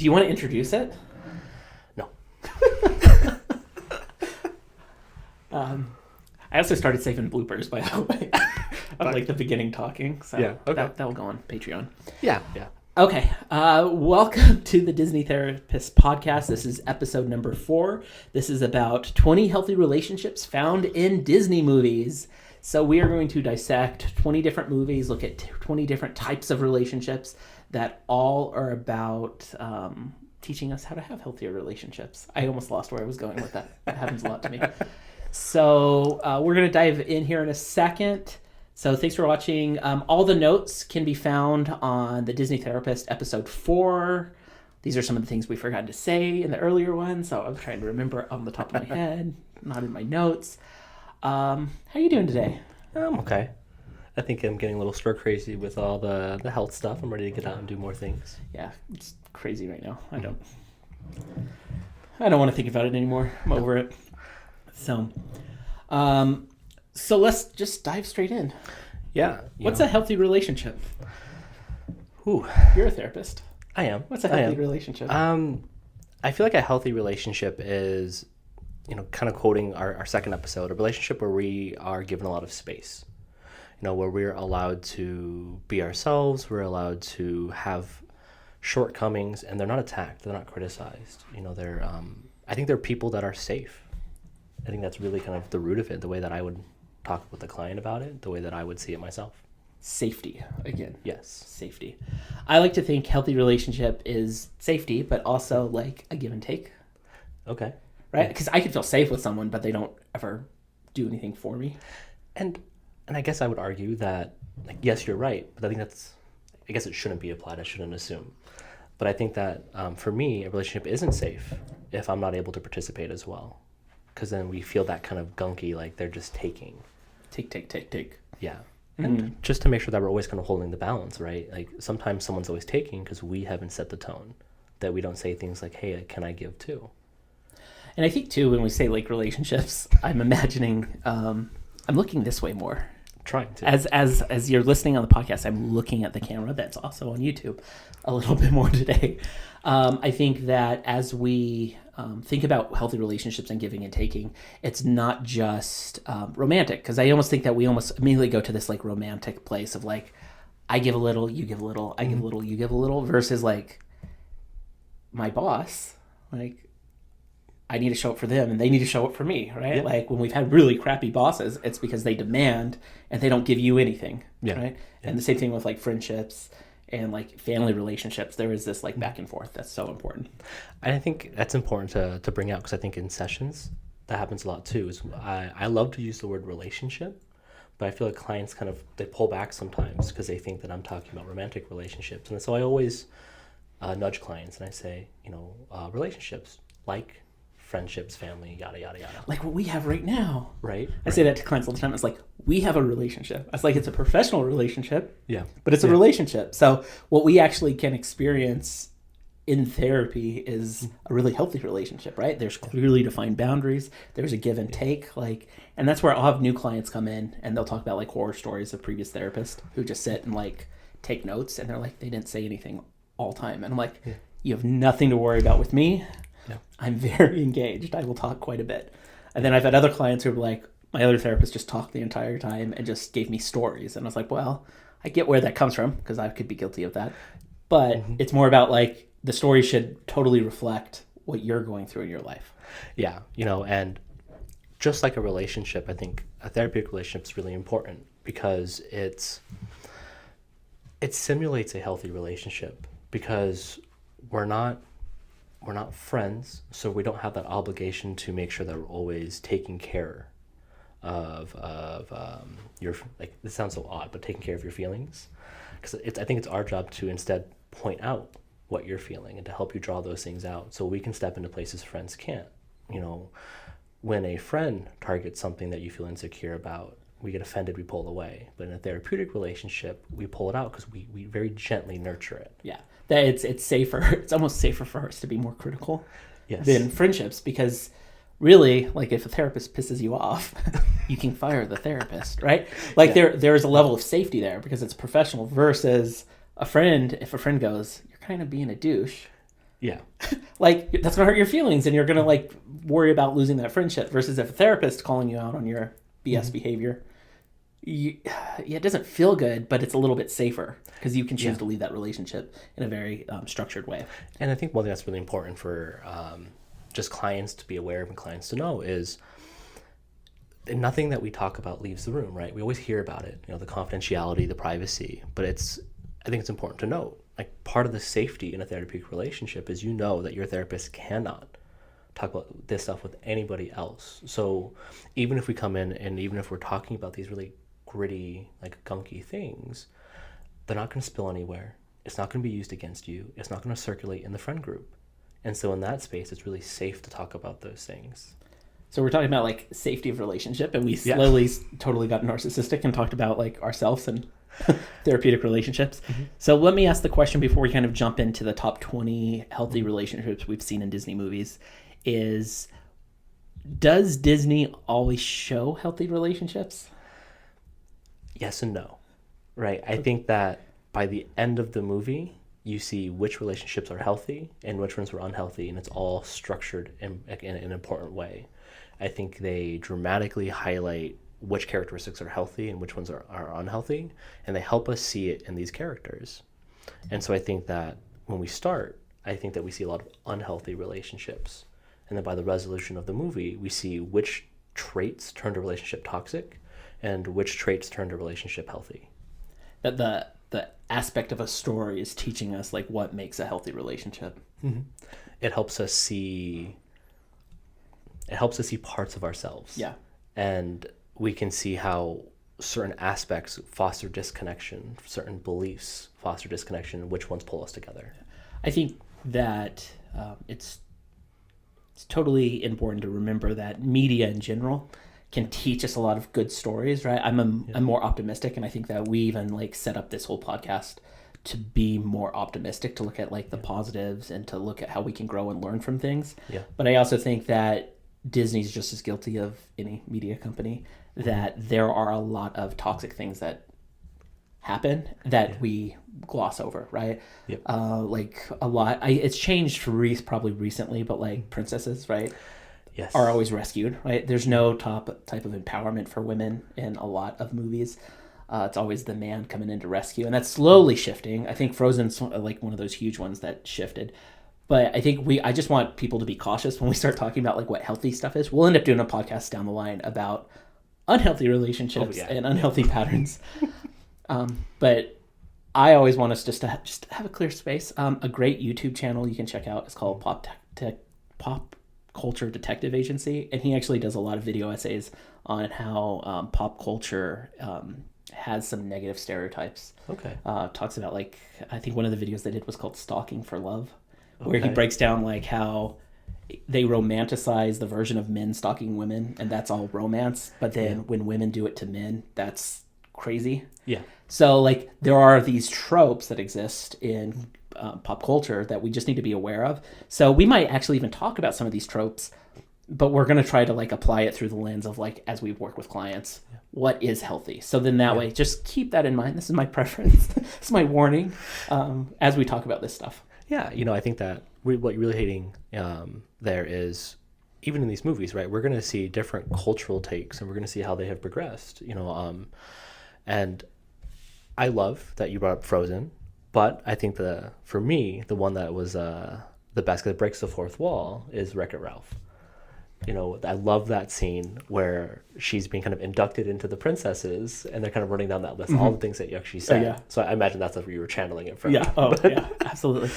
Do you want to introduce it? No. I also started saving bloopers, by the way, of like the beginning talking. So Yeah, okay. that will go on Patreon. Yeah. Okay. Welcome to the Disney Therapist Podcast. This is episode number 4. This is about 20 healthy relationships found in Disney movies. So we are going to dissect 20 different movies, look at 20 different types of relationships that all are about teaching us how to have healthier relationships. I almost lost where I was going with that. That happens a lot to me. So we're going to dive in here in a second. So thanks for watching. All the notes can be found on the Disney Therapist episode 4. These are some of the things we forgot to say in the earlier one, so I'm trying to remember on the top of my head, not in my notes. How are you doing today? I'm okay. I think I'm getting a little stir crazy with all the health stuff. I'm ready to get out and do more things. Yeah, it's crazy right now. I don't want to think about it anymore. I'm over it. So let's just dive straight in. Yeah. What's a healthy relationship? Ooh, You're a therapist. I am. What's a healthy relationship? I feel like a healthy relationship is, kind of quoting our second episode, a relationship where we are given a lot of space. Where we're allowed to be ourselves, we're allowed to have shortcomings, and they're not attacked, they're not criticized. I think they're people that are safe. I think that's really kind of the root of it, the way that I would talk with the client about it, the way that I would see it myself. Safety, again. Yes. Safety. I like to think healthy relationship is safety, but also like a give and take. Okay. Right? Because I could feel safe with someone, but they don't ever do anything for me. And I guess I would argue that, yes, you're right, but I guess it shouldn't be applied. I shouldn't assume. But I think that for me, a relationship isn't safe if I'm not able to participate as well. Because then we feel that kind of gunky, like they're just taking. Take. Yeah. And just to make sure that we're always kind of holding the balance, right? Like sometimes someone's always taking because we haven't set the tone, that we don't say things like, hey, can I give too? And I think too, when we say like relationships, I'm imagining, I'm looking this way more. Trying to. As you're listening on the podcast, I'm looking at the camera that's also on YouTube a little bit more today. I think that as we think about healthy relationships and giving and taking, it's not just romantic, because I almost think that we almost immediately go to this like romantic place of like, I give a little, you give a little, I give a little, you give a little, versus like my boss, like I need to show up for them and they need to show up for me, right? Yeah. Like when we've had really crappy bosses, it's because they demand and they don't give you anything, right? Yeah. And the same thing with like friendships and like family relationships. There is this like back and forth that's so important. I think that's important to bring out, because I think in sessions that happens a lot too. Is I love to use the word relationship, but I feel like clients they pull back sometimes because they think that I'm talking about romantic relationships, and so I always nudge clients and I say, relationships like friendships, family, yada yada yada. Like what we have right now, right? I say that to clients all the time. It's like we have a relationship. It's like it's a professional relationship, yeah, but it's a relationship. So what we actually can experience in therapy is a really healthy relationship, right? There's clearly defined boundaries. There's a give and take, and that's where I'll have new clients come in and they'll talk about like horror stories of previous therapists who just sit and like take notes, and they're like, they didn't say anything all time, and I'm like, you have nothing to worry about with me. Yeah. I'm very engaged. I will talk quite a bit. And then I've had other clients who are like, my other therapist just talked the entire time and just gave me stories. And I was like, well, I get where that comes from because I could be guilty of that. But it's more about like the story should totally reflect what you're going through in your life. Yeah. And just like a relationship, I think a therapeutic relationship is really important because it simulates a healthy relationship, because we're not friends, so we don't have that obligation to make sure that we're always taking care of your, like, this sounds so odd, but taking care of your feelings, because I think it's our job to instead point out what you're feeling and to help you draw those things out so we can step into places friends can't. When a friend targets something that you feel insecure about, we get offended, we pull away. But in a therapeutic relationship, we pull it out because we very gently nurture it. Yeah, that it's safer. It's almost safer for us to be more critical than friendships, because really, like, if a therapist pisses you off, you can fire the therapist, right? Like, there is a level of safety there because it's professional, versus a friend. If a friend goes, "You're kind of being a douche," Yeah. Like, that's gonna hurt your feelings, and you're gonna like worry about losing that friendship. Versus if a therapist calling you out on your BS behavior, it doesn't feel good, but it's a little bit safer because you can choose to leave that relationship in a very structured way. And I think one thing that's really important for just clients to be aware of and clients to know is nothing that we talk about leaves the room, right? We always hear about it, the confidentiality, the privacy, but I think it's important to note, like, part of the safety in a therapeutic relationship is that your therapist cannot talk about this stuff with anybody else. So even if we come in and even if we're talking about these really gritty, like gunky things, they're not going to spill anywhere. It's not going to be used against you. It's not going to circulate in the friend group. And so in that space, it's really safe to talk about those things. So we're talking about like safety of relationship, and we slowly totally got narcissistic and talked about like ourselves and therapeutic relationships. Mm-hmm. So let me ask the question before we kind of jump into the top 20 healthy relationships we've seen in Disney movies is, does Disney always show healthy relationships? Yes and no, right? I think that by the end of the movie, you see which relationships are healthy and which ones were unhealthy, and it's all structured in an important way. I think they dramatically highlight which characteristics are healthy and which ones are unhealthy, and they help us see it in these characters. And so I think that when we start, I think that we see a lot of unhealthy relationships. And then by the resolution of the movie, we see which traits turned a relationship toxic and which traits turned a relationship healthy. That the aspect of a story is teaching us like what makes a healthy relationship. Mm-hmm. It helps us see parts of ourselves. Yeah. And we can see how certain aspects foster disconnection, certain beliefs foster disconnection, and which ones pull us together. I think that it's totally important to remember that media in general can teach us a lot of good stories, right? I'm more optimistic, and I think that we even like set up this whole podcast to be more optimistic, to look at like the positives and to look at how we can grow and learn from things. Yeah. But I also think that Disney's just as guilty of any media company, that there are a lot of toxic things that happen that we gloss over, right? Yep. Like a lot, it's changed for probably recently, but like princesses, right? Yes. Are always rescued, right? There's no type of empowerment for women in a lot of movies. It's always the man coming in to rescue, and that's slowly shifting. I think Frozen's like one of those huge ones that shifted. But I think I just want people to be cautious when we start talking about like what healthy stuff is. We'll end up doing a podcast down the line about unhealthy relationships and unhealthy patterns. But I always want us just to have a clear space. A great YouTube channel you can check out is called Pop Culture Detective Agency, and he actually does a lot of video essays on how pop culture has some negative stereotypes. Okay. Talks about like, I think one of the videos they did was called Stalking for Love, where he breaks down like how they romanticize the version of men stalking women, and that's all romance. But then when women do it to men, that's crazy. Yeah. So like there are these tropes that exist in pop culture that we just need to be aware of. So we might actually even talk about some of these tropes, but we're going to try to like apply it through the lens of like, as we work with clients, what is healthy. So then that way, just keep that in mind. This is my preference. This is my warning as we talk about this stuff. Yeah. I think that what you're really hating there is, even in these movies, right, we're going to see different cultural takes, and we're going to see how they have progressed, and I love that you brought up Frozen, but I think for me, the one that was the best, that breaks the fourth wall, is Wreck-It Ralph. I love that scene where she's being kind of inducted into the princesses, and they're kind of running down that list, all the things that you actually said. Yeah. So I imagine that's where you were channeling it from. Yeah. Oh, yeah, absolutely.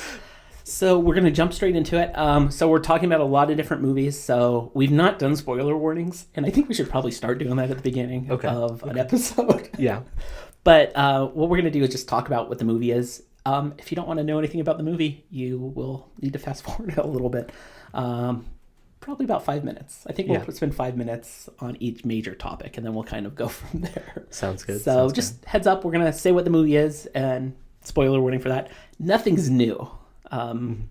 So we're going to jump straight into it. So we're talking about a lot of different movies. So we've not done spoiler warnings, and I think we should probably start doing that at the beginning of an episode. Yeah. But what we're going to do is just talk about what the movie is. If you don't want to know anything about the movie, you will need to fast forward a little bit. Probably about 5 minutes. I think we'll spend 5 minutes on each major topic, and then we'll kind of go from there. Sounds good. So heads up, we're going to say what the movie is, and spoiler warning for that. Nothing's new in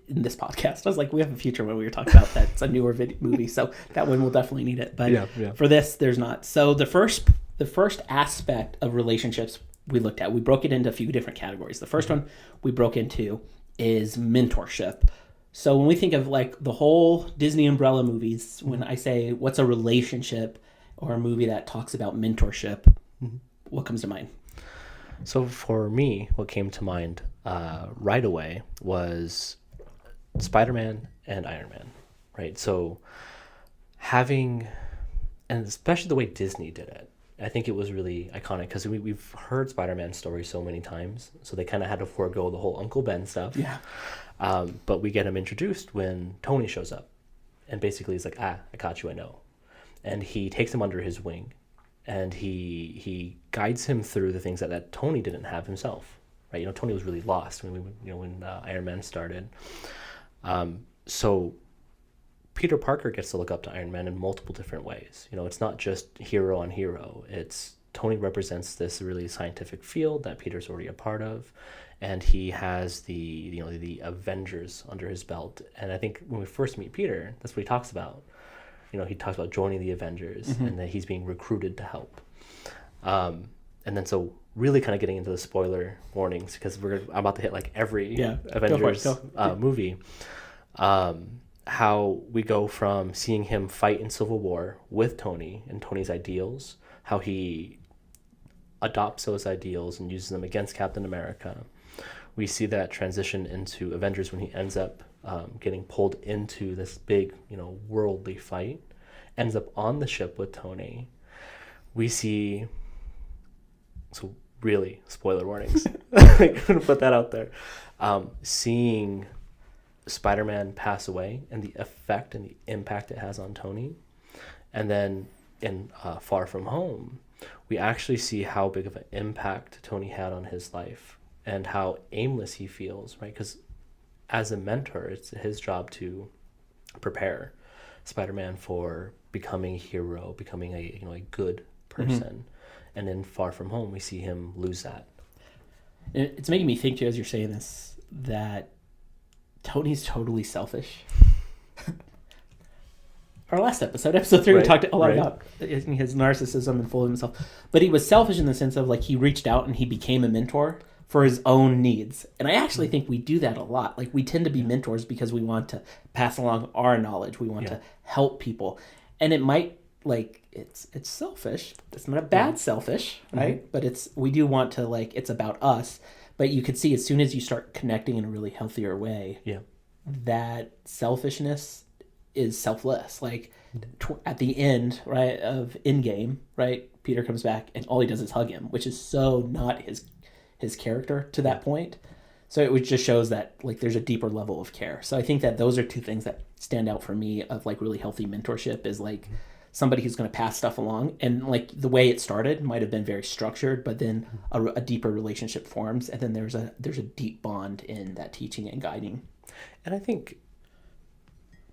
this podcast. I was like, we have a future when we were talking about that's a newer movie, so that one will definitely need it. But for this, there's not. So the first aspect of relationships we looked at, we broke it into a few different categories. The first one we broke into is mentorship. So when we think of like the whole Disney umbrella movies, when I say what's a relationship or a movie that talks about mentorship, what comes to mind? So for me, what came to mind right away was Spider-Man and Iron Man, right? So having, and especially the way Disney did it, I think it was really iconic because we've heard Spider-Man stories so many times, so they kind of had to forego the whole Uncle Ben stuff. Yeah. But we get him introduced when Tony shows up, and basically he's like, I caught you, I know. And he takes him under his wing, and he guides him through the things that Tony didn't have himself, right? Tony was really lost when Iron Man started. So Peter Parker gets to look up to Iron Man in multiple different ways. It's not just hero on hero. It's Tony represents this really scientific field that Peter's already a part of, and he has the Avengers under his belt. And I think when we first meet Peter, that's what he talks about. He talks about joining the Avengers and that he's being recruited to help. And then so really kind of getting into the spoiler warnings because I'm about to hit like every Avengers movie. How we go from seeing him fight in Civil War with Tony and Tony's ideals, how he adopts those ideals and uses them against Captain America. We see that transition into Avengers when he ends up getting pulled into this big, worldly fight, ends up on the ship with Tony. We see, so really, spoiler warnings. I'm going to put that out there. Seeing Spider-Man pass away and the effect and the impact it has on Tony. And then in Far From Home, we actually see how big of an impact Tony had on his life and how aimless he feels, right? Because as a mentor, it's his job to prepare Spider-Man for becoming a hero, becoming a good person. And in Far From Home, we see him lose that. It's making me think too, as you're saying this, that Tony's totally selfish. Our last episode 3, we talked a lot about his narcissism and full of himself. But he was selfish in the sense of like he reached out and he became a mentor for his own needs. And I actually think we do that a lot. Like we tend to be mentors because we want to pass along our knowledge. We want to help people. And it might it's selfish. It's not a bad selfish, right? But we do want to it's about us. But you could see as soon as you start connecting in a really healthier way, that selfishness is selfless. At the end, right, of Endgame, right, Peter comes back and all he does is hug him, which is so not his character to that point. So it just shows that there's a deeper level of care. So I think that those are two things that stand out for me of really healthy mentorship is somebody who's going to pass stuff along, and the way it started might have been very structured, but then a deeper relationship forms, and then there's a deep bond in that teaching and guiding. And I think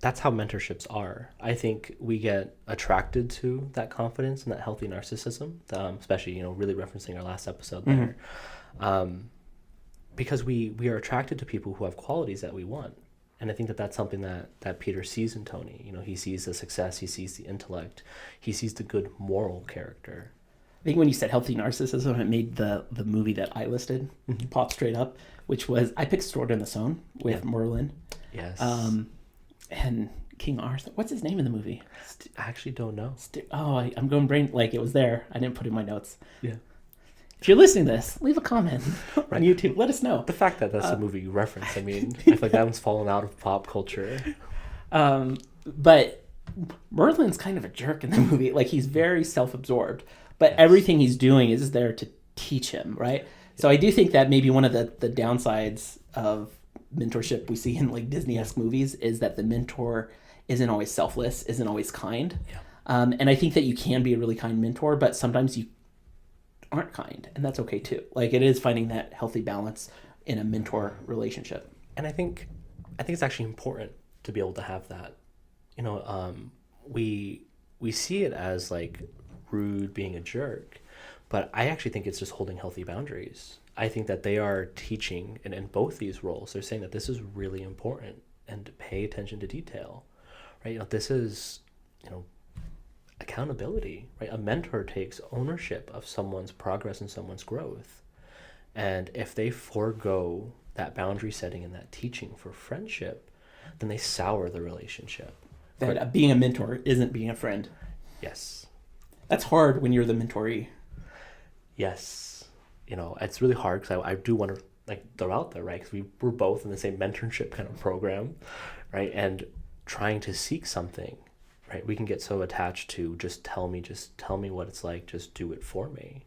that's how mentorships are. I think we get attracted to that confidence and that healthy narcissism, especially really referencing our last episode there, because we are attracted to people who have qualities that we want. And I think that that's something that Peter sees in Tony. He sees the success, he sees the intellect, he sees the good moral character. I think when you said healthy narcissism, it made the movie that I listed pop straight up, which was I picked Sword in the Stone with Merlin. Yes. And King Arthur. What's his name in the movie? I actually don't know. I'm going brain it was there. I didn't put it in my notes. Yeah. If you're listening to this, leave a comment on YouTube. Let us know. The fact that that's a movie you reference, I feel like that one's fallen out of pop culture. But Merlin's kind of a jerk in the movie. He's very self-absorbed, but everything he's doing is there to teach him, right? So I do think that maybe one of the downsides of mentorship we see in Disney-esque movies is that the mentor isn't always selfless, isn't always kind. And I think that you can be a really kind mentor, but sometimes you aren't kind, and that's okay too. It is finding that healthy balance in a mentor relationship. And I think it's actually important to be able to have that. We see it as rude, being a jerk, but I actually think it's just holding healthy boundaries. I think that they are teaching, and in both these roles, they're saying that this is really important and to pay attention to detail, right? This is, accountability, right? A mentor takes ownership of someone's progress and someone's growth. And if they forego that boundary setting and that teaching for friendship, then they sour the relationship. That being a mentor isn't being a friend. Yes. That's hard when you're the mentoree. Yes. It's really hard because I do want to throw out there, right? Because we're both in the same mentorship kind of program, right? And trying to seek something, right? We can get so attached to just tell me what it's like, just do it for me.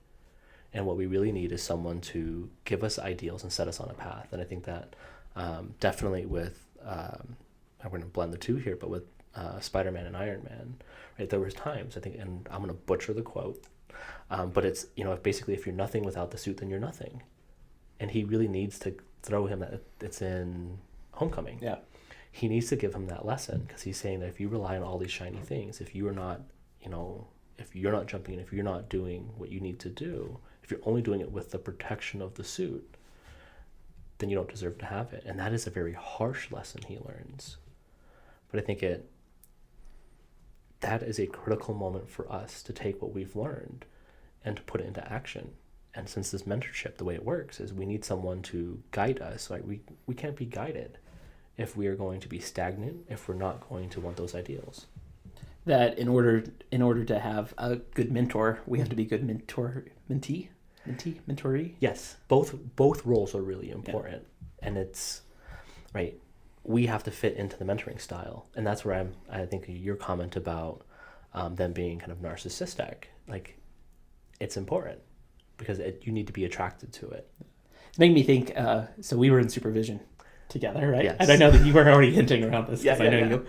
And what we really need is someone to give us ideals and set us on a path. And I think that definitely with, I'm going to blend the two here, but with SpiderMan and Iron Man, right? There was times, I think, and I'm going to butcher the quote, but it's, basically if you're nothing without the suit, then you're nothing. And he really needs to throw him that. It's in Homecoming. Yeah. He needs to give him that lesson, because he's saying that if you rely on all these shiny things, if you are not, if you're not jumping in, if you're not doing what you need to do, if you're only doing it with the protection of the suit, then you don't deserve to have it. And that is a very harsh lesson he learns. But I think that is a critical moment for us to take what we've learned and to put it into action. And since this mentorship, the way it works is we need someone to guide us. Like we can't be guided if we are going to be stagnant, if we're not going to want those ideals. That in order to have a good mentor, we have to be good mentee. Yes, both roles are really important. Yeah. And it's right. We have to fit into the mentoring style, and that's where I think your comment about them being kind of narcissistic, it's important because you need to be attracted to it. It's making me think. So we were in supervision together, right? Yes. And I know that you were already hinting around this because I know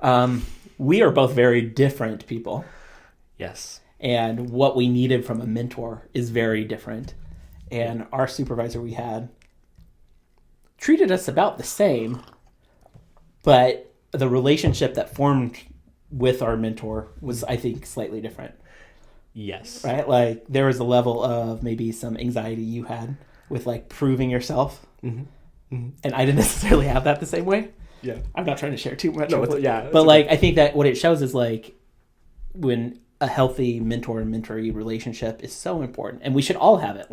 you. We are both very different people. Yes. And what we needed from a mentor is very different. And our supervisor we had treated us about the same, but the relationship that formed with our mentor was, I think, slightly different. Yes. Right? There was a level of maybe some anxiety you had with proving yourself. Mm-hmm. Mm-hmm. And I didn't necessarily have that the same way. Yeah. I'm not trying to share too much. No, yeah. But I think that what it shows is when a healthy mentor and mentoree relationship is so important, and we should all have it.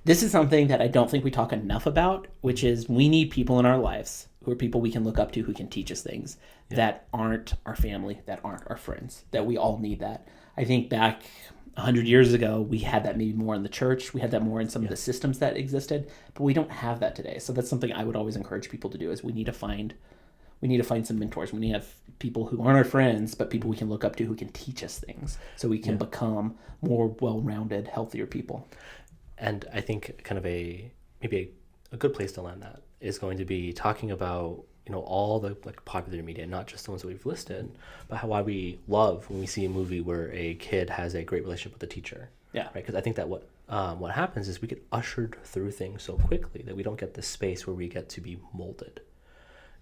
This is something that I don't think we talk enough about, which is we need people in our lives who are people we can look up to, who can teach us things that aren't our family, that aren't our friends, that we all need that. I think back 100 years ago, we had that maybe more in the church. We had that more in some of the systems that existed, but we don't have that today. So that's something I would always encourage people to do is we need to find some mentors. We need to have people who aren't our friends, but people we can look up to who can teach us things so we can become more well-rounded, healthier people. And I think kind of maybe a good place to land that is going to be talking about, all the popular media, not just the ones that we've listed, but why we love when we see a movie where a kid has a great relationship with a teacher. Yeah. Right. Because I think that what happens is we get ushered through things so quickly that we don't get the space where we get to be molded.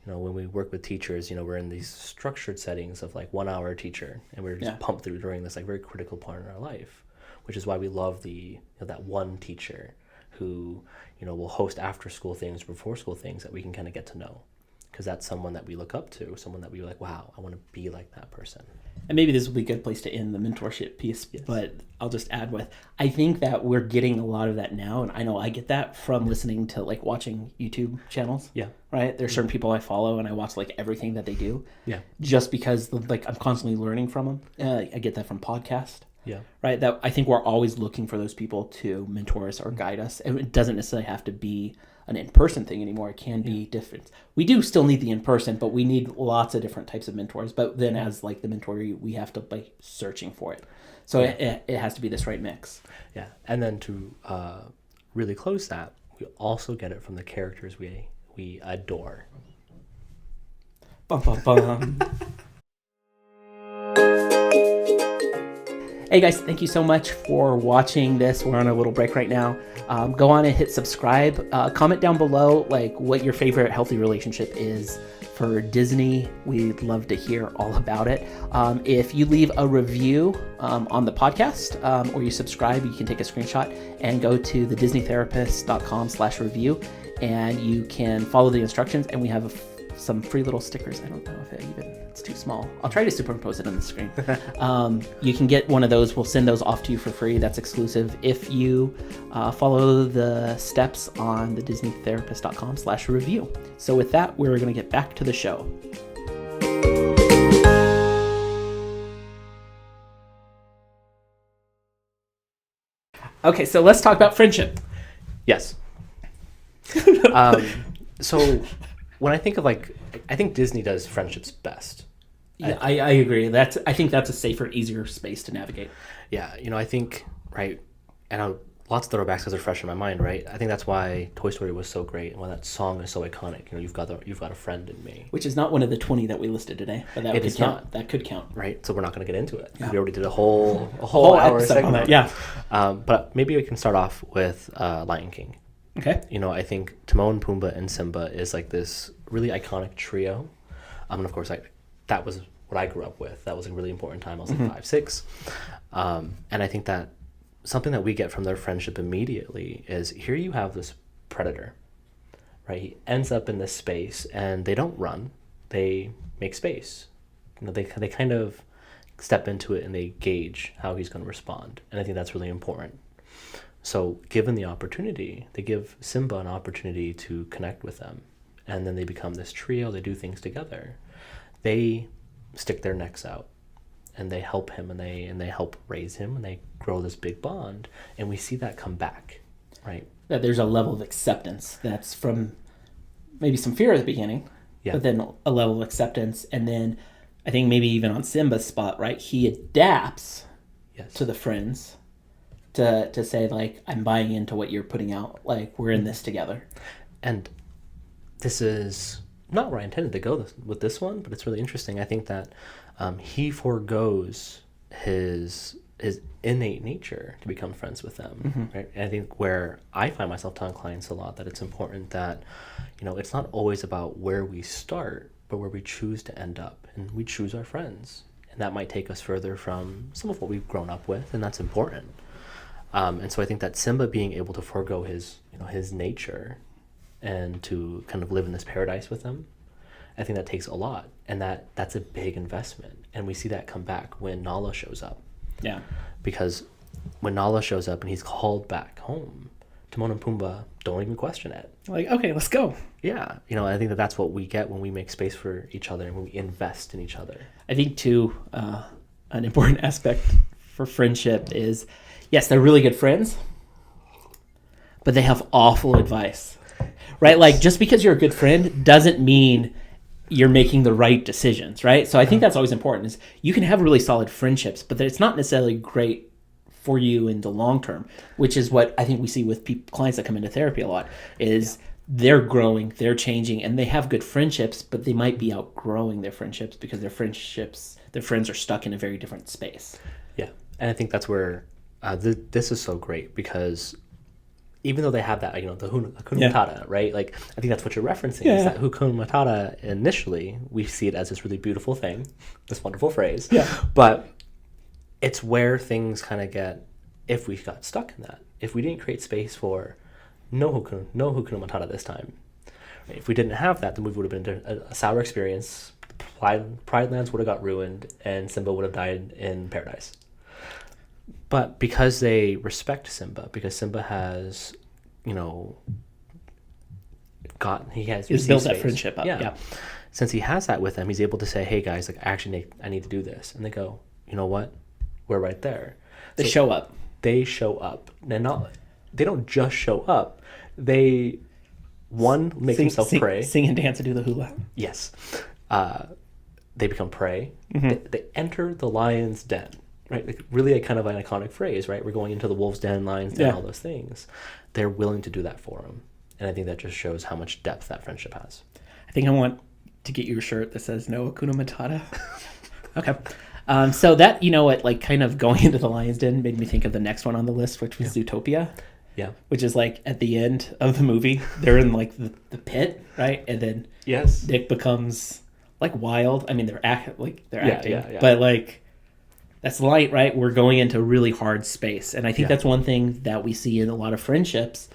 When we work with teachers, we're in these structured settings of 1 hour teacher, and we're just pumped through during this very critical part in our life, which is why we love that one teacher who, will host after school things, before school things that we can kind of get to know. Because that's someone that we look up to, someone that we were wow, I want to be like that person. And maybe this will be a good place to end the mentorship piece, but I'll just add I think that we're getting a lot of that now, and I know I get that from listening to watching YouTube channels. Yeah. Right? There's certain people I follow, and I watch everything that they do. Yeah. Just because I'm constantly learning from them. I get that from podcasts. Yeah. Right? That I think we're always looking for those people to mentor us or guide us. And it doesn't necessarily have to be an in-person thing anymore. It can be different. We do still need the in-person, but we need lots of different types of mentors. But then as the mentoree, we have to be searching for it. So it has to be this right mix. Yeah. And then to really close that, we also get it from the characters we adore. Bum, bum, bum. Hey guys, thank you so much for watching this. We're on a little break right now. Go on and hit subscribe. Comment down below what your favorite healthy relationship is for Disney. We'd love to hear all about it. If you leave a review on the podcast or you subscribe, you can take a screenshot and go to thedisneytherapist.com/review and you can follow the instructions. And we have some free little stickers. I don't know if it's too small. I'll try to superimpose it on the screen. You can get one of those. We'll send those off to you for free. That's exclusive if you follow the steps on the DisneyTherapist.com/review. So with that, we're going to get back to the show. Okay, so let's talk about friendship. Yes. So when I think of I think Disney does friendships best. Yeah, I agree. I think that's a safer, easier space to navigate. Yeah, I think, right, and lots of throwbacks because they're fresh in my mind, right? I think that's why Toy Story was so great and why that song is so iconic. You've got a friend in me, which is not one of the 20 that we listed today, but that could count. Not. That could count, right? So we're not going to get into it. Yeah. We already did a whole hour segment on that. Yeah, but maybe we can start off with Lion King. Okay. I think Timon, Pumbaa, and Simba is like this really iconic trio. And of course, that was what I grew up with. That was a really important time. I was like 5, 6. And I think that something that we get from their friendship immediately is here you have this predator, right? He ends up in this space and they don't run. They make space. They kind of step into it and they gauge how he's going to respond. And I think that's really important. So given the opportunity, they give Simba an opportunity to connect with them. And then they become this trio. They do things together. They stick their necks out and they help him and they help raise him and they grow this big bond. And we see that come back, right? That there's a level of acceptance that's from maybe some fear at the beginning, but then a level of acceptance. And then I think maybe even on Simba's spot, right? He adapts to the friends. To say, I'm buying into what you're putting out. We're in this together. And this is not where I intended to go with this one, but it's really interesting. I think that he forgoes his innate nature to become friends with them. Right? And I think where I find myself telling clients a lot that it's important that, it's not always about where we start, but where we choose to end up. And we choose our friends. And that might take us further from some of what we've grown up with, and that's important. And so I think that Simba being able to forego his nature and to kind of live in this paradise with them, I think that takes a lot. And that's a big investment. And we see that come back when Nala shows up. Yeah. Because when Nala shows up and he's called back home, Timon and Pumbaa don't even question it. Okay, let's go. Yeah. I think that's what we get when we make space for each other and when we invest in each other. I think, too, an important aspect for friendship is, yes, they're really good friends, but they have awful advice, right? Just because you're a good friend doesn't mean you're making the right decisions, right? So I think that's always important is you can have really solid friendships, but it's not necessarily great for you in the long term, which is what I think we see with clients that come into therapy a lot is they're growing, they're changing, and they have good friendships, but they might be outgrowing their friendships because their friends are stuck in a very different space. Yeah, and I think that's where this is so great because even though they have that, the Hakuna Matata, right? I think that's what you're referencing. Is that Hakuna Matata initially, we see it as this really beautiful thing, this wonderful phrase. Yeah. But it's where things kind of get, if we got stuck in that, if we didn't create space for no Hakuna Matata this time, right? If we didn't have that, the movie would have been a sour experience. Pride Lands would have got ruined and Simba would have died in paradise. But because they respect Simba, because Simba has, he's built that friendship up. Yeah. Since he has that with them, he's able to say, "Hey guys, actually, I need to do this," and they go, "You know what? We're right there." They show up. They show up, and they don't just show up. They make themselves prey, sing and dance, and do the hula. Yes, they become prey. They enter the lion's den. Right, really a kind of an iconic phrase, right? We're going into the wolf's den, lion's den, all those things. They're willing to do that for him, and I think that just shows how much depth that friendship has. I think I want to get you a shirt that says "No Hakuna Matata." Okay, so that kind of going into the lion's den made me think of the next one on the list, which was Zootopia. Yeah, which is at the end of the movie, they're in the pit, right? And then Nick becomes wild. I mean, they're acting, but that's light, right? We're going into really hard space. And I think that's one thing that we see in a lot of friendships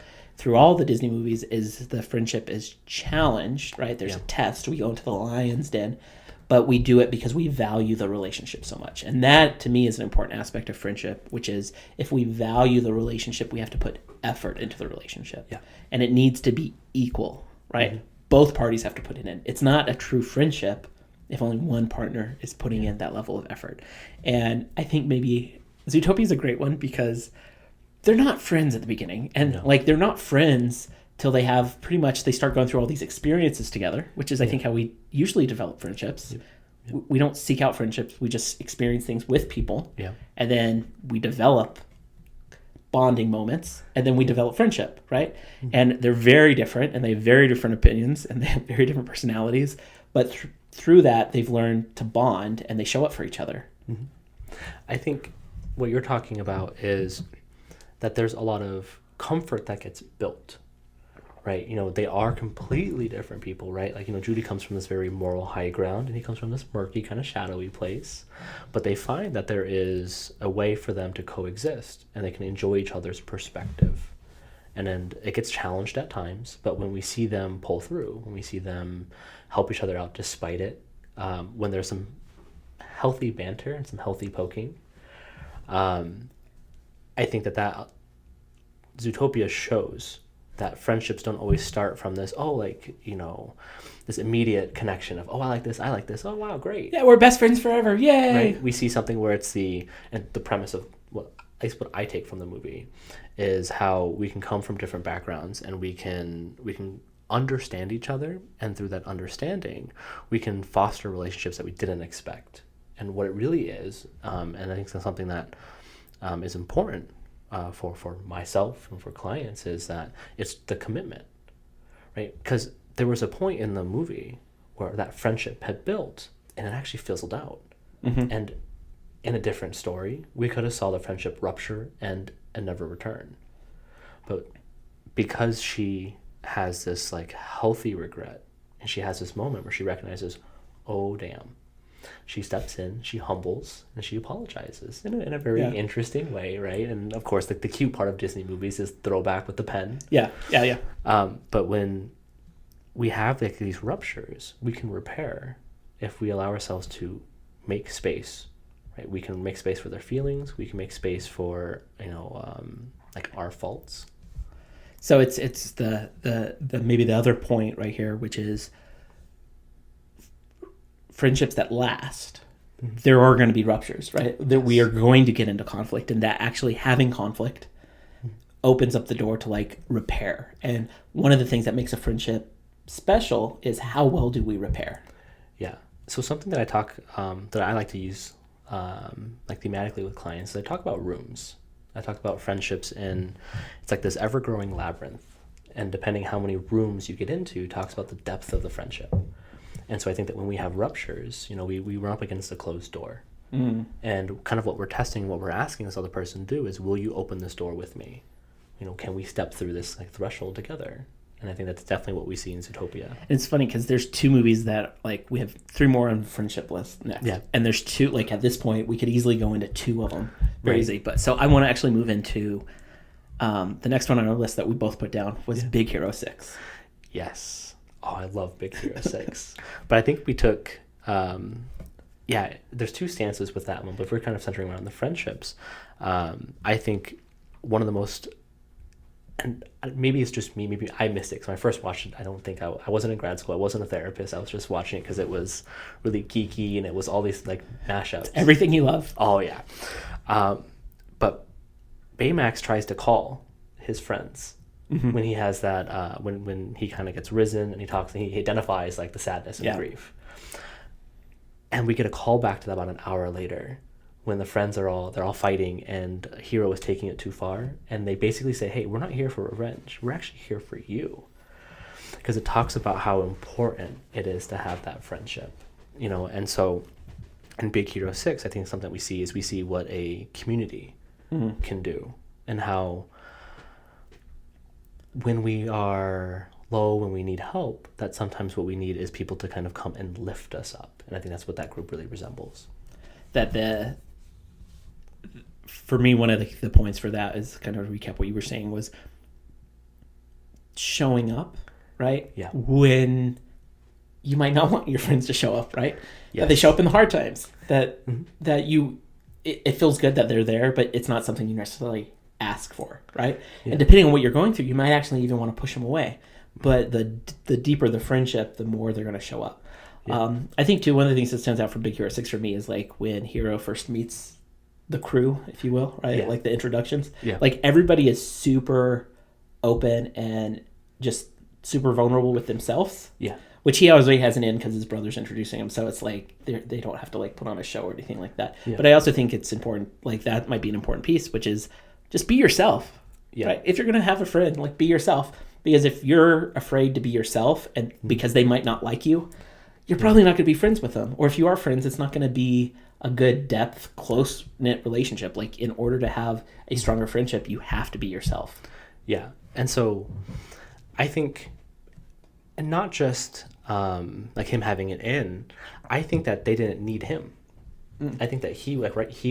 through all the Disney movies is the friendship is challenged, right? There's Yeah. a test. We go into the lion's den, but we do it because we value the relationship so much. And that, to me, is an important aspect of friendship, which is if we value the relationship, we have to put effort into the relationship. Yeah. And it needs to be equal, right? Mm-hmm. Both parties have to put it in. It's not a true friendship if only one partner is putting in that level of effort. And I think maybe Zootopia is a great one because they're not friends at the beginning. And like, they're not friends till they have pretty much, they start going through all these experiences together, which is, I think, how we usually develop friendships. We don't seek out friendships. We just experience things with people. Yeah. And then we develop bonding moments, and then we develop friendship, right? Mm-hmm. And they're very different, and they have very different opinions, and they have very different personalities. But through that, they've learned to bond, and they show up for each other. Mm-hmm. I think what you're talking about is that there's a lot of comfort that gets built, right? You know, they are completely different people, right? Like, you know, Judy comes from this very moral high ground, and he comes from this murky, kind of shadowy place. But they find that there is a way for them to coexist, and they can enjoy each other's perspective. And then it gets challenged at times, but when we see them pull through, when we see them help each other out despite it, when there's some healthy banter and some healthy poking, I think that Zootopia shows that friendships don't always start from this, this immediate connection of, I like this, oh, wow, great. Yeah, we're best friends forever, yay! Right? We see something where it's the premise of what I take from the movie is how we can come from different backgrounds and we can understand each other, and through that understanding, we can foster relationships that we didn't expect. And what it really is, and I think that's something that is important for myself and for clients, is that it's the commitment, right? Because there was a point in the movie where that friendship had built and it actually fizzled out. Mm-hmm. And in a different story, we could have saw the friendship rupture and never return. But because she has this like healthy regret, and she has this moment where she recognizes, oh damn, she steps in, she humbles, and she apologizes in a very interesting way, right? And of course, the cute part of Disney movies is throwback with the pen. Yeah. But when we have like these ruptures, we can repair if we allow ourselves to make space, right? We can make space for their feelings. We can make space for like our faults. So it's the maybe the other point right here, which is friendships that last. Mm-hmm. There are going to be ruptures, right? That we are going to get into conflict, and that actually having conflict opens up the door to like repair. And one of the things that makes a friendship special is how well do we repair? Yeah. So something that that I like to use like thematically with clients, I talk about rooms. I talk about friendships, and it's like this ever-growing labyrinth. And depending how many rooms you get into, talks about the depth of the friendship. And so I think that when we have ruptures, we run up against a closed door. Mm. And kind of what we're testing, what we're asking this other person to do is, will you open this door with me? Can we step through this like threshold together? And I think that's definitely what we see in Zootopia. And it's funny because there's two movies that like we have 3 more on friendship list next. Yeah. And there's 2, like at this point we could easily go into 2 of them very easily. But so I want to actually move into the next one on our list that we both put down was Big Hero 6. Yes. Oh, I love Big Hero 6. But I think we took, there's 2 stances with that one, but if we're kind of centering around the friendships, I think one of the most, and maybe it's just me, maybe I missed it, because when I first watched it, I don't think I wasn't in grad school, I wasn't a therapist, I was just watching it because it was really geeky, and it was all these like mashups. It's everything you love. Oh, yeah. But Baymax tries to call his friends. Mm-hmm. When he has that, when he kind of gets risen and he talks and he identifies like the sadness and grief. And we get a call back to that about an hour later when the friends they're all fighting and Hero is taking it too far. And they basically say, hey, we're not here for revenge. We're actually here for you. Because it talks about how important it is to have that friendship, And so in Big Hero 6, I think something we see what a community can do, and how when we are low, when we need help, that sometimes what we need is people to kind of come and lift us up. And I think that's what that group really resembles. For me, one of the points for that is kind of recap what you were saying was showing up, right? Yeah. When you might not want your friends to show up, right? Yes. That they show up in the hard times. That Mhm. that you, it feels good that they're there, but it's not something you necessarily ask for, right? Yeah. And depending on what you're going through, you might actually even want to push them away. But the deeper the friendship, the more they're going to show up. Yeah. I think too, one of the things that stands out from Big Hero 6 for me is like when Hero first meets the crew, if you will, right? Yeah. Like the introductions. Yeah. Like everybody is super open and just super vulnerable with themselves. Yeah. Which he always has an in because his brother's introducing him, so it's like they don't have to like put on a show or anything like that. Yeah. But I also think it's important, like that might be an important piece, which is just be yourself. Yeah. Right? If you're gonna have a friend, like be yourself. Because if you're afraid to be yourself, and because they might not like you, you're probably not gonna be friends with them. Or if you are friends, it's not gonna be a good depth, close knit relationship. Like in order to have a stronger friendship, you have to be yourself. Yeah. And so I think, and not just like him having it in, I think that they didn't need him. I think that he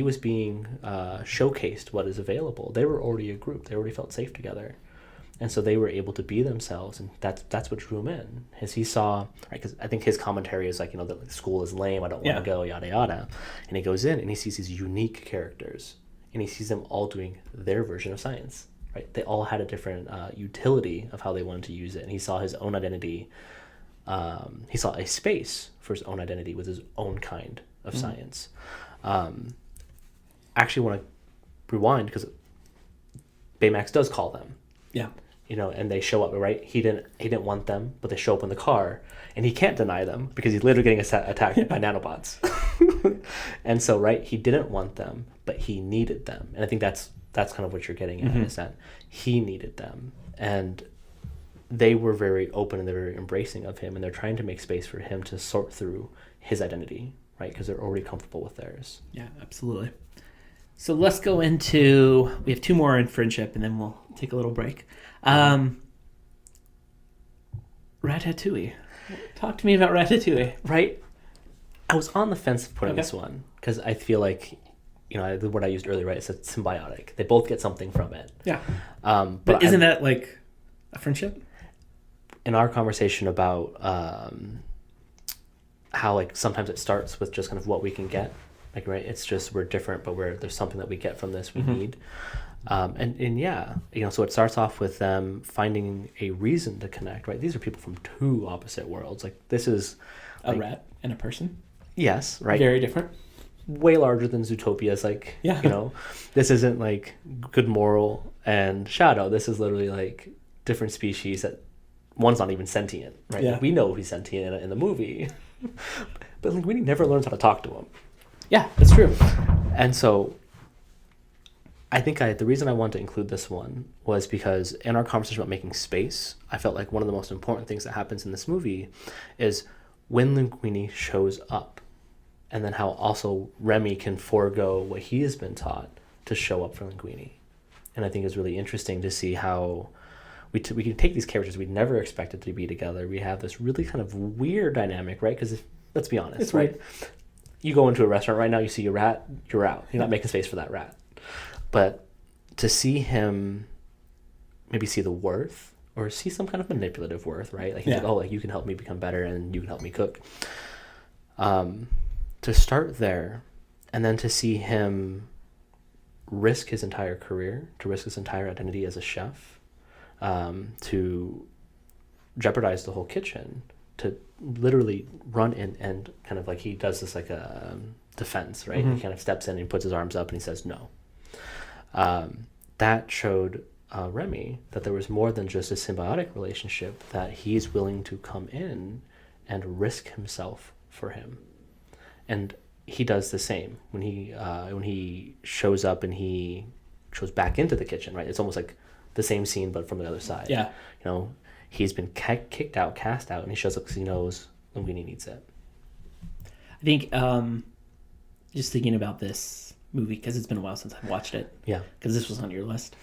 was being showcased what is available. They were already a group. They already felt safe together. And so they were able to be themselves, and that's what drew him in. As he saw, right? Because I think his commentary is like, that like, school is lame. I don't want to go, yada yada. And he goes in and he sees these unique characters, and he sees them all doing their version of science. Right? They all had a different utility of how they wanted to use it, and he saw his own identity. He saw a space for his own identity with his own kind of science. Actually, want to rewind because Baymax does call them. Yeah. And they show up, right? He didn't want them, but they show up in the car, and he can't deny them because he's literally getting attacked by nanobots. And so, right, he didn't want them, but he needed them. And I think that's kind of what you're getting at, is that he needed them. And they were very open and they're very embracing of him, and they're trying to make space for him to sort through his identity, right? Because they're already comfortable with theirs. Yeah, absolutely. So let's go into, we have two more in friendship, and then we'll take a little break. Ratatouille. Talk to me about Ratatouille. Right? I was on the fence of putting this one because I feel like, the word I used earlier, right? It's symbiotic. They both get something from it. Yeah. But isn't that like a friendship? In our conversation about how like sometimes it starts with just kind of what we can get, like, right? It's just we're different, but there's something that we get from this we need. And yeah, so it starts off with them finding a reason to connect, right? These are people from two opposite worlds. Like this is a rat and a person. Yes, right. Very different. Way larger than Zootopia. Like, this isn't like Good Moral and Shadow. This is literally like different species that one's not even sentient, right? Yeah. Like, we know he's sentient in the movie, but Linguini never learns how to talk to him. Yeah, that's true. And so I think the reason I wanted to include this one was because in our conversation about making space, I felt like one of the most important things that happens in this movie is when Linguini shows up, and then how also Remy can forego what he has been taught to show up for Linguini. And I think it's really interesting to see how we can take these characters we never expected to be together. We have this really kind of weird dynamic, right? Because let's be honest, it's right? You go into a restaurant right now, you see a rat, you're out. You're not making space for that rat. But to see him maybe see the worth or see some kind of manipulative worth, right? Like he's like, oh, like you can help me become better and you can help me cook. To start there and then to see him risk his entire career, to risk his entire identity as a chef, to jeopardize the whole kitchen, to literally run in and kind of like he does this like a defense, right? He kind of steps in and he puts his arms up and he says no. That showed Remy that there was more than just a symbiotic relationship, that he's willing to come in and risk himself for him. And he does the same when he shows up and he goes back into the kitchen, right? It's almost like the same scene, but from the other side. Yeah. He's been kicked out, cast out, and he shows up because he knows Linguini needs it. I think just thinking about this movie, because it's been a while since I've watched it. Yeah. Because this was on your list.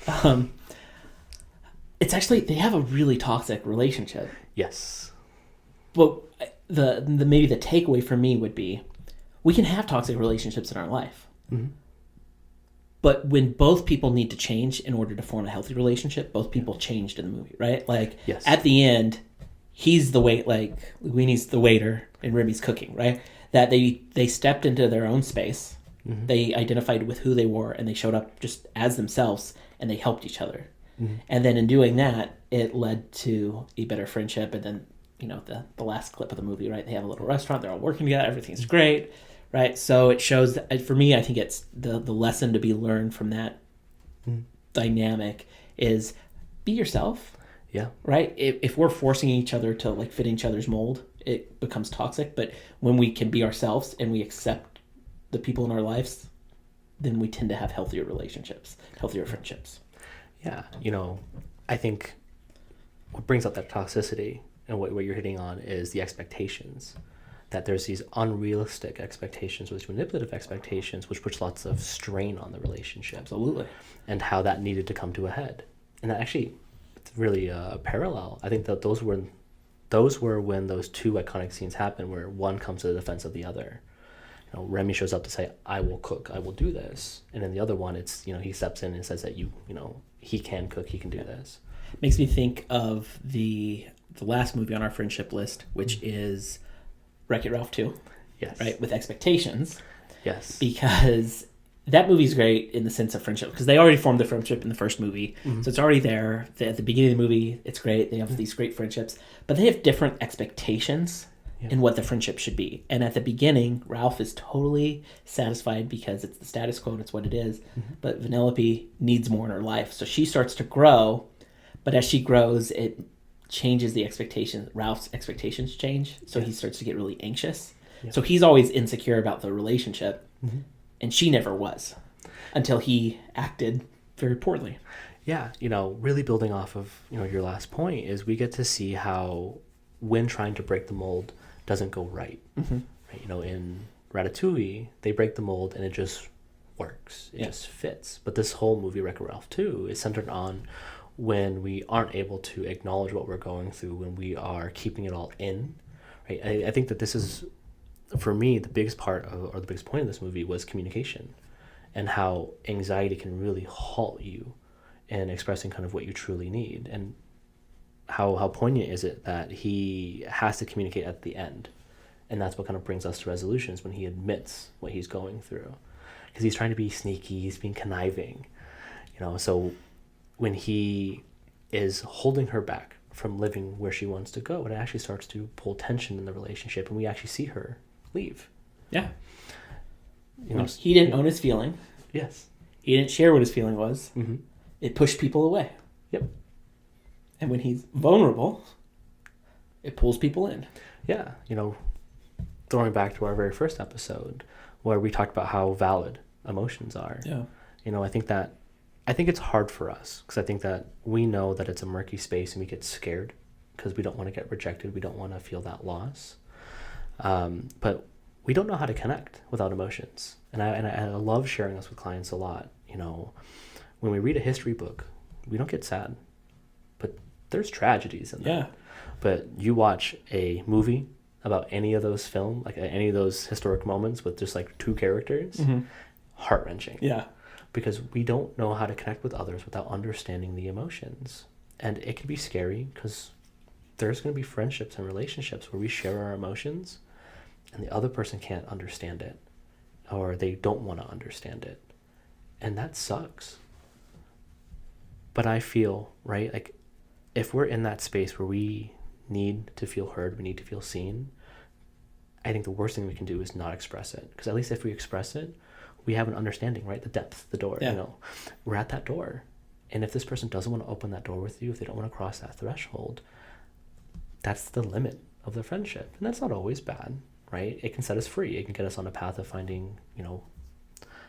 It's actually, they have a really toxic relationship. Yes. Well, the maybe the takeaway for me would be, we can have toxic relationships in our life. But when both people need to change in order to form a healthy relationship, both people changed in the movie, right? Like Yes. at the end, he's the Linguini's the waiter and Remy's cooking, right? That they stepped into their own space. Mm-hmm. They identified with who they were and they showed up just as themselves and they helped each other. Mm-hmm. And then in doing that, it led to a better friendship. And then, the last clip of the movie, right? They have a little restaurant, they're all working together, everything's great, right? So it shows that, for me, I think it's the lesson to be learned from that dynamic is be yourself. Yeah. Right? If we're forcing each other to like fit each other's mold, it becomes toxic. But when we can be ourselves and we accept the people in our lives, then we tend to have healthier relationships, healthier friendships. Yeah. I think what brings up that toxicity and what you're hitting on is the expectations. That there's these unrealistic expectations, which manipulative expectations, which puts lots of strain on the relationship. Absolutely. And how that needed to come to a head. And that actually, it's really a parallel. I think that those were when those two iconic scenes happen, where one comes to the defense of the other. Remy shows up to say, "I will cook, I will do this," and then the other one, it's he steps in and says that he can cook, he can do this. Makes me think of the last movie on our friendship list, which is Wreck-It Ralph 2. Yes. Right, with expectations. Yes. Because that movie's great in the sense of friendship, because they already formed the friendship in the first movie. Mm-hmm. So it's already there. At the beginning of the movie, it's great. They have these great friendships, but they have different expectations in what the friendship should be. And at the beginning, Ralph is totally satisfied because it's the status quo and it's what it is. Mm-hmm. But Vanellope needs more in her life. So she starts to grow, but as she grows, it changes the expectations. Ralph's expectations change. So he starts to get really anxious. Yeah. So he's always insecure about the relationship. Mm-hmm. And she never was until he acted very poorly. Yeah. Really building off of, your last point is we get to see how when trying to break the mold doesn't go right. Mm-hmm. Right? In Ratatouille, they break the mold and it just works. It just fits. But this whole movie, Wreck-It Ralph 2, is centered on when we aren't able to acknowledge what we're going through, when we are keeping it all in. Right? I think that this is, for me, the biggest part or the biggest point of this movie was communication, and how anxiety can really halt you in expressing kind of what you truly need. And how poignant is it that he has to communicate at the end, and that's what kind of brings us to resolutions, when he admits what he's going through, because he's trying to be sneaky, he's being conniving, so when he is holding her back from living where she wants to go, it actually starts to pull tension in the relationship, and we actually see her leave. Yeah. He didn't own his feeling. Yes. He didn't share what his feeling was. Mm-hmm. It pushed people away. Yep. And when he's vulnerable, it pulls people in. Yeah. Throwing back to our very first episode where we talked about how valid emotions are. Yeah. I think it's hard for us, because I think that we know that it's a murky space and we get scared because we don't want to get rejected. We don't want to feel that loss. But we don't know how to connect without emotions. And I love sharing this with clients a lot. When we read a history book, we don't get sad, but there's tragedies in that. Yeah. But you watch a movie about any of those any of those historic moments with just like two characters, mm-hmm. heart-wrenching. Yeah. Because we don't know how to connect with others without understanding the emotions. And it can be scary, because there's going to be friendships and relationships where we share our emotions and the other person can't understand it, or they don't want to understand it. And that sucks. But I feel, right, like if we're in that space where we need to feel heard, we need to feel seen, I think the worst thing we can do is not express it. Because at least if we express it, we have an understanding, right? The depth, the door, yeah. We're at that door. And if this person doesn't want to open that door with you, if they don't want to cross that threshold, that's the limit of the friendship. And that's not always bad, right? It can set us free. It can get us on a path of finding,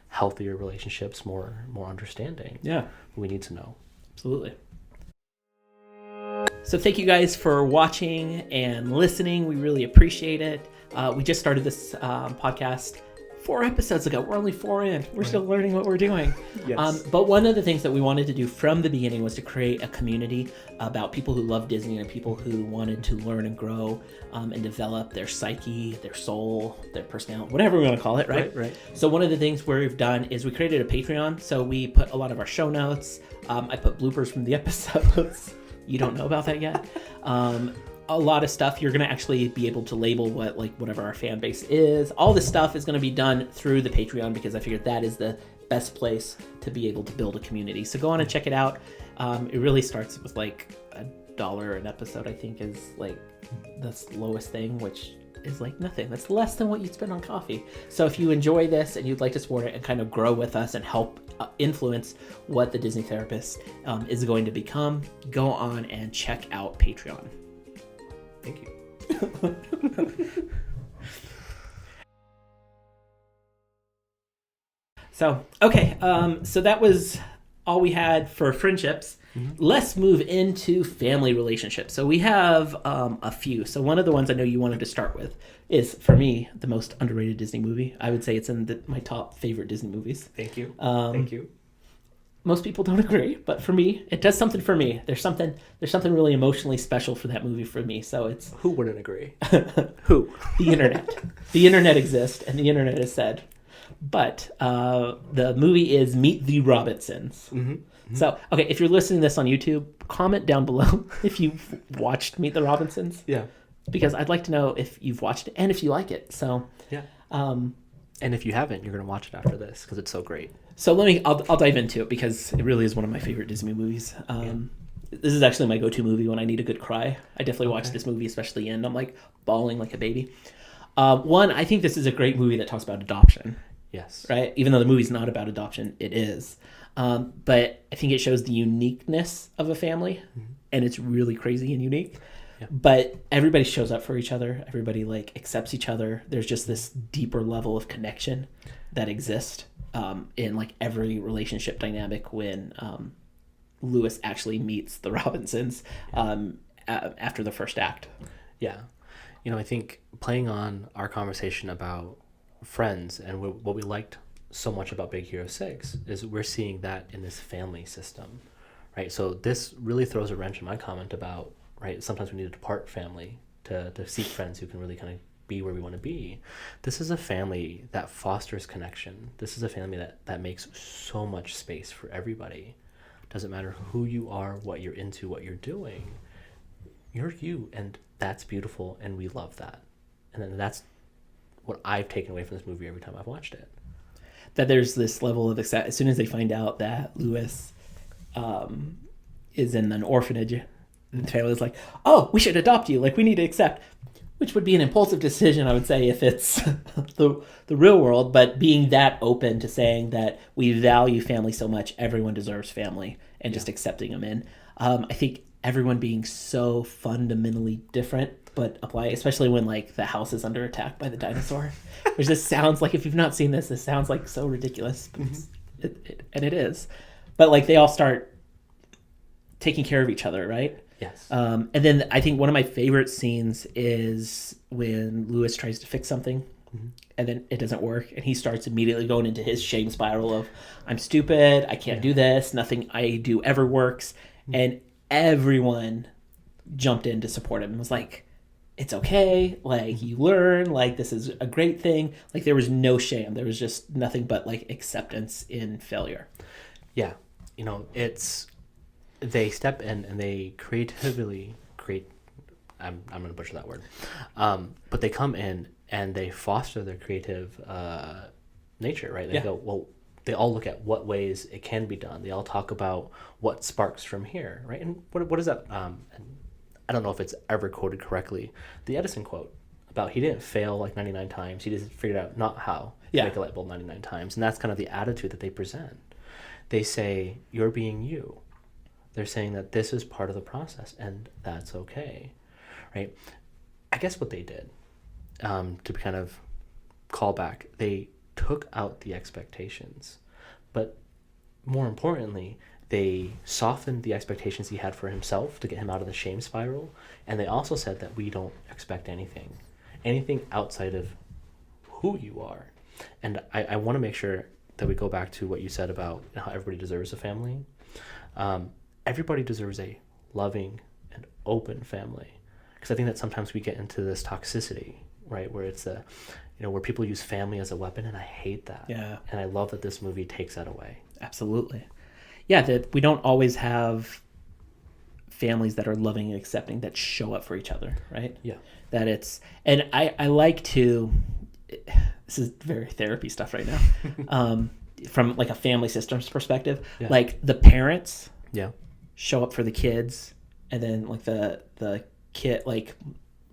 healthier relationships, more understanding. Yeah. We need to know. Absolutely. So thank you guys for watching and listening. We really appreciate it. We just started this podcast 4 episodes ago. We're only 4 in. We're still learning what we're doing. Yes. But one of the things that we wanted to do from the beginning was to create a community about people who love Disney and people who wanted to learn and grow and develop their psyche, their soul, their personality, whatever we want to call it, right? Right. So one of the things we've done is we created a Patreon. So we put a lot of our show notes. I put bloopers from the episodes. You don't know about that yet. A lot of stuff you're going to actually be able to label whatever our fan base is. All this stuff is going to be done through the Patreon because I figured that is the best place to be able to build a community. So go on and check it out. It really starts with like $1 an episode, I think, is like the lowest thing, which is like nothing. That's less than what you'd spend on coffee. So if you enjoy this and you'd like to support it and kind of grow with us and help influence what the Disney Therapist is going to become, go on and check out Patreon. Thank you. So, okay. So that was all we had for friendships. Mm-hmm. Let's move into family relationships. So we have a few. So one of the ones I know you wanted to start with is, for me, the most underrated Disney movie. I would say it's in my top favorite Disney movies. Thank you. Thank you. Most people don't agree, but for me, it does something for me. There's something really emotionally special for that movie for me. So it's Who wouldn't agree? Who? The internet. The internet exists, and the internet has said. But the movie is Meet the Robinsons. Mm-hmm. Mm-hmm. So, okay, if you're listening to this on YouTube, comment down below if you've watched Meet the Robinsons. Yeah. Because I'd like to know if you've watched it and if you like it. So yeah. And if you haven't, you're going to watch it after this because it's so great. So I'll dive into it because it really is one of my favorite Disney movies. This is actually my go-to movie when I need a good cry. I definitely watch this movie, especially the end. I'm like bawling like a baby. One, I think this is a great movie that talks about adoption. Yes. Right? Even though the movie's not about adoption, it is. But I think it shows the uniqueness of a family, and it's really crazy and unique. Yeah. But everybody shows up for each other. Everybody like accepts each other. There's just this deeper level of connection that exists in like every relationship dynamic when Lewis actually meets the Robinsons after the first act. Yeah. I think playing on our conversation about Friends and what we liked so much about Big Hero 6 is we're seeing that in this family system, right? So this really throws a wrench in my comment about, right, sometimes we need to depart family to seek friends who can really kind of be where we want to be. This is a family that fosters connection. This is a family that makes so much space for everybody. Doesn't matter who you are, what you're into, what you're doing. You're you, and that's beautiful, and we love that. And then that's what I've taken away from this movie every time I've watched it. That there's this level of as soon as they find out that Lewis is in an orphanage, the family's like, oh, we should adopt you. Like, we need to accept. Which would be an impulsive decision, I would say, if it's the real world. But being that open to saying that we value family so much, everyone deserves family, and just accepting them in. I think everyone being so fundamentally different, but apply, especially when like the house is under attack by the dinosaur, which just sounds like, if you've not seen this sounds like so ridiculous, but and it is. But like they all start taking care of each other, right? Yes. And then I think one of my favorite scenes is when Lewis tries to fix something and then it doesn't work. And he starts immediately going into his shame spiral of, I'm stupid. I can't do this. Nothing I do ever works. And everyone jumped in to support him and was like, it's okay. Like, you learn, like, this is a great thing. Like, there was no shame. There was just nothing but like acceptance in failure. Yeah. They step in and they creatively create, I'm going to butcher that word, but they come in and they foster their creative nature, right? They go, well, they all look at what ways it can be done. They all talk about what sparks from here, right? And what is that? And I don't know if it's ever quoted correctly. The Edison quote about he didn't fail like 99 times. He just figured out not how to make a light bulb 99 times. And that's kind of the attitude that they present. They say, you're being you. They're saying that this is part of the process, and that's okay, right? I guess what they did, to kind of call back, they took out the expectations, but more importantly, they softened the expectations he had for himself to get him out of the shame spiral, and they also said that we don't expect anything outside of who you are. And I want to make sure that we go back to what you said about how everybody deserves a family. Everybody deserves a loving and open family, because I think that sometimes we get into this toxicity, right, where it's where people use family as a weapon, and I hate that. Yeah. And I love that this movie takes that away. Absolutely. Yeah, that we don't always have families that are loving and accepting, that show up for each other, right? Yeah. That it's, and I like to, this is very therapy stuff right now, from like a family systems perspective, like the parents show up for the kids, and then like the kid, like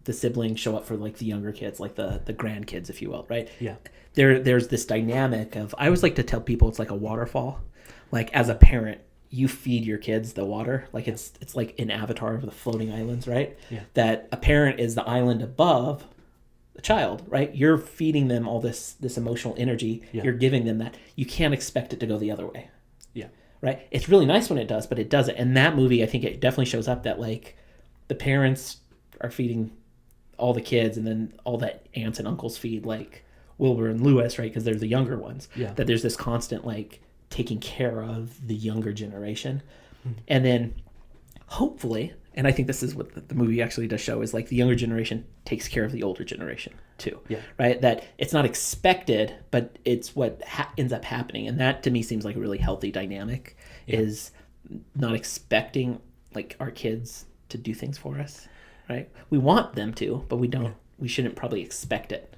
the siblings show up for like the younger kids, like the grandkids, if you will, right? Yeah. There's this dynamic of, I always like to tell people it's like a waterfall. Like as a parent, you feed your kids the water. Like it's like in Avatar of the floating islands, right? Yeah. That a parent is the island above the child, right? You're feeding them all this emotional energy. Yeah. You're giving them that. You can't expect it to go the other way. Yeah. Right? It's really nice when it does, but it doesn't. And that movie, I think it definitely shows up that like the parents are feeding all the kids, and then all that aunts and uncles feed like Wilbur and Lewis, right? Because they're the younger ones. Yeah. That there's this constant like taking care of the younger generation. And then hopefully, and I think this is what the movie actually does show, is like the younger generation takes care of the older generation too. Yeah. Right? That it's not expected, but it's what ends up happening. And that to me seems like a really healthy dynamic, is not expecting like our kids to do things for us, right? We want them to, but we don't, we shouldn't probably expect it.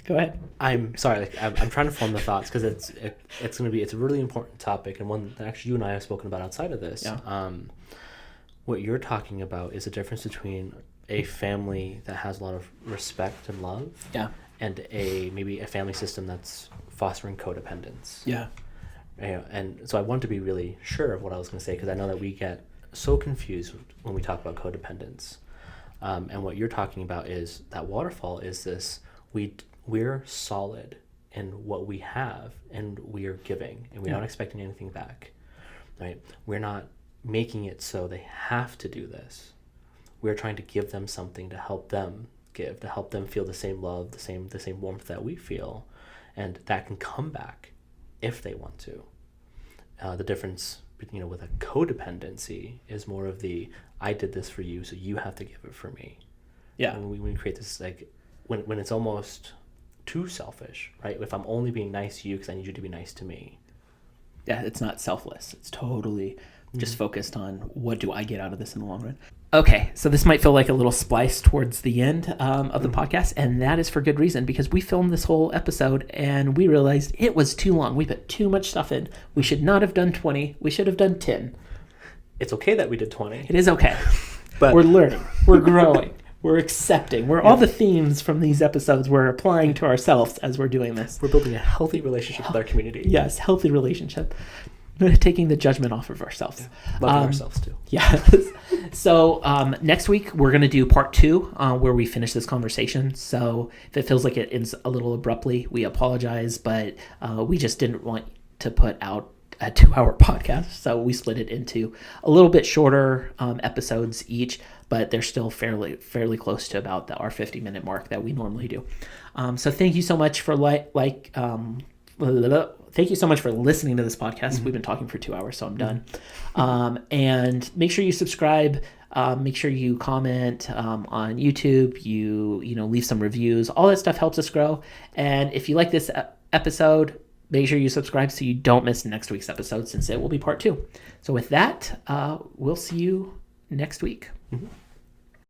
Go ahead. I'm sorry. Like, I'm trying to form the thoughts, because it's a really important topic, and one that actually you and I have spoken about outside of this. Yeah. What you're talking about is the difference between a family that has a lot of respect and love, and maybe a family system that's fostering codependence. Yeah. And so I want to be really sure of what I was going to say, because I know that we get so confused when we talk about codependence. And what you're talking about is that waterfall is this. We're solid in what we have, and we are giving, and we're not expecting anything back, right? We're not making it so they have to do this. We're trying to give them something to help them give, to help them feel the same love, the same warmth that we feel, and that can come back if they want to. The difference, with a codependency is more of the, I did this for you, so you have to give it for me. Yeah. And we create this like, when it's almost too selfish, right? If I'm only being nice to you because I need you to be nice to me. Yeah, it's not selfless. It's totally just focused on, what do I get out of this in the long run? Okay, so this might feel like a little splice towards the end of the podcast, and that is for good reason, because we filmed this whole episode and we realized it was too long. We put too much stuff in. We should not have done 20. We should have done 10. It's okay that we did 20. It is okay. But we're learning. We're growing. We're accepting. All the themes from these episodes we're applying to ourselves as we're doing this. We're building a healthy relationship with our community. Yes, healthy relationship. Taking the judgment off of ourselves. Loving ourselves too. Yeah. So next week we're going to do part 2 where we finish this conversation. So if it feels like it ends a little abruptly, we apologize, but we just didn't want to put out a 2-hour podcast. So we split it into a little bit shorter episodes each, but they're still fairly close to about our 50-minute mark that we normally do. So thank you so much for thank you so much for listening to this podcast. We've been talking for 2 hours, so I'm done. And make sure you subscribe. Make sure you comment on YouTube. You leave some reviews. All that stuff helps us grow. And if you like this episode, make sure you subscribe so you don't miss next week's episode, since it will be part 2. So with that, we'll see you next week. Mm-hmm.